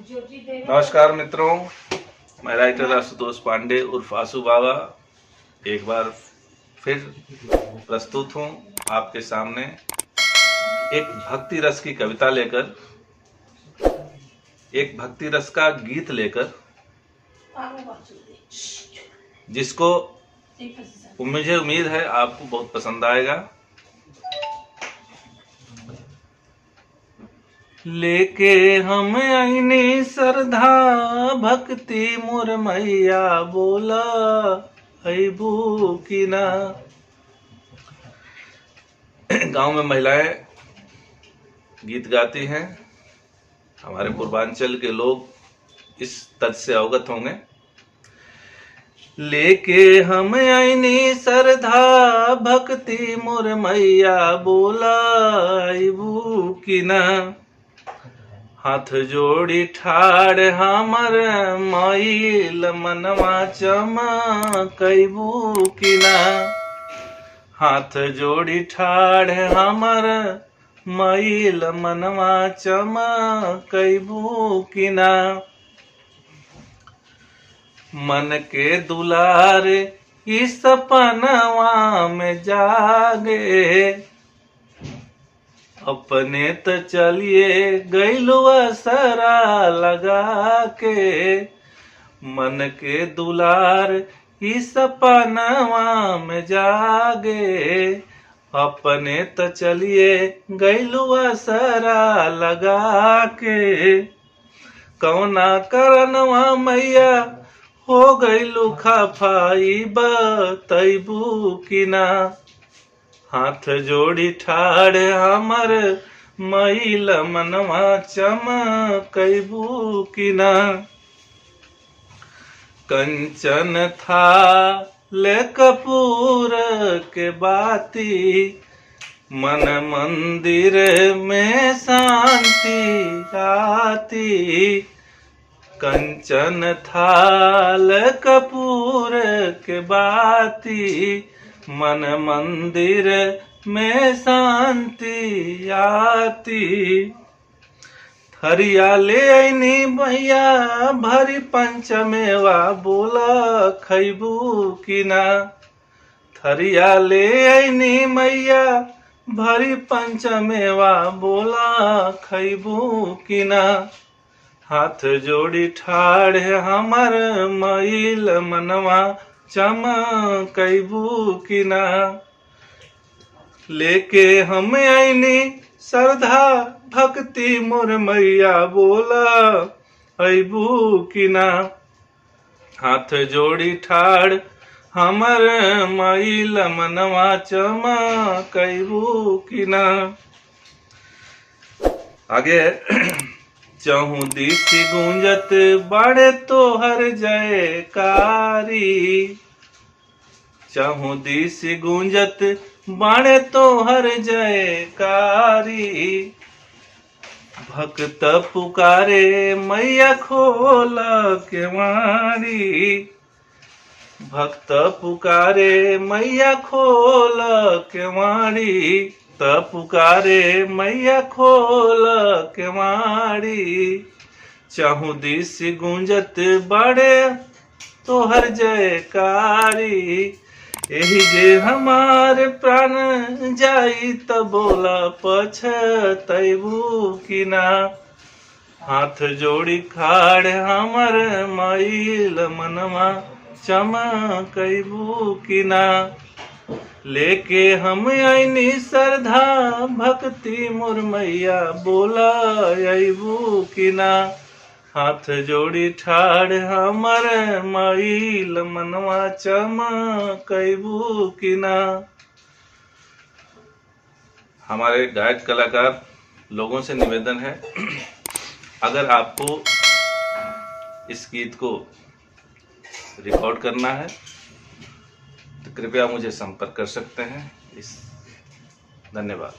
नमस्कार मित्रों, मैं राइटर आशुतोष पांडे उर्फ आशु बाबा एक बार फिर प्रस्तुत हूँ आपके सामने एक भक्ति रस की कविता लेकर, एक भक्ति रस का गीत लेकर, जिसको मुझे उम्मीद है आपको बहुत पसंद आएगा। लेके हम आईनी श्रद्धा भक्ति मोर मैया बोला अबू की ना। गांव में महिलाएं गीत गाती हैं। हमारे पूर्वांचल के लोग इस तथ्य से अवगत होंगे। लेके हम आईनी श्रद्धा भक्ति मोर मैया बोला अबू की ना। हाथ जोड़ी ठाड़ हमर माइल मनवा चमकबू की ना। हाथ जोड़ी ठाड़ हमर माइल मनवा चमकबू की ना। मन के दुलार इस सपनवा में जागे, अपने तो चलिए गैलुआ सरा लगा के। मन के दुलार इस सपनवा में जागे, अपने तो चलिए गैलुआ सरा लगा के। कौना करनवा मैया हो गैलु खफाई बतैबू की ना। हाथ जोड़ी ठाड़ हमर मैल मनवा चमकबू की ना। कंचन थाल कपूर के बाती, मन मंदिर में शांति आती। कंचन थाल कपूर के बाती, मन मंदिर में शांति आती। थरिया ले आईनी मैया भरी पंचमेवा बोला खैबू की ना। थरिया ले आईनी मैया भरी पंचमेवा बोला खैबू की ना। हाथ जोड़ी ठाड़ हमर मैल मनवा चमकबू की ना। लेके हम आईनी श्रद्धा भक्ति मोर मैया बोला अबू की ना। हाथ जोड़ी ठाड़ हमर मैल मनवा चमकबू की ना। आगे चहु दिशि गूंजत बड़े तोहर जयकारी। चहु दिशि गूंजत बड़े तोहर जयकारी। भक्त पुकारे मैया खोल केवाड़ी। भक्त पुकारे मैया खोल केवाड़ी। त पुकारे मैया खोल केवाड़ी। चहु दिशि गूंजत बड़े तोहर जयकारी। एही जे हमार प्राण जाई त बोला पछतैबू की ना। हाथ जोड़ी खाड़ हमर मैल मनवा चमकबू की ना। लेके हम आईनी श्रद्धा भक्ति मोर मैया बोला अबू की ना। हाथ जोड़ी ठाड़ हमर मैल मनवा चमकबू की ना। हमारे गायक कलाकार लोगों से निवेदन है, अगर आपको इस गीत को रिकॉर्ड करना है तो कृपया मुझे संपर्क कर सकते हैं। धन्यवाद।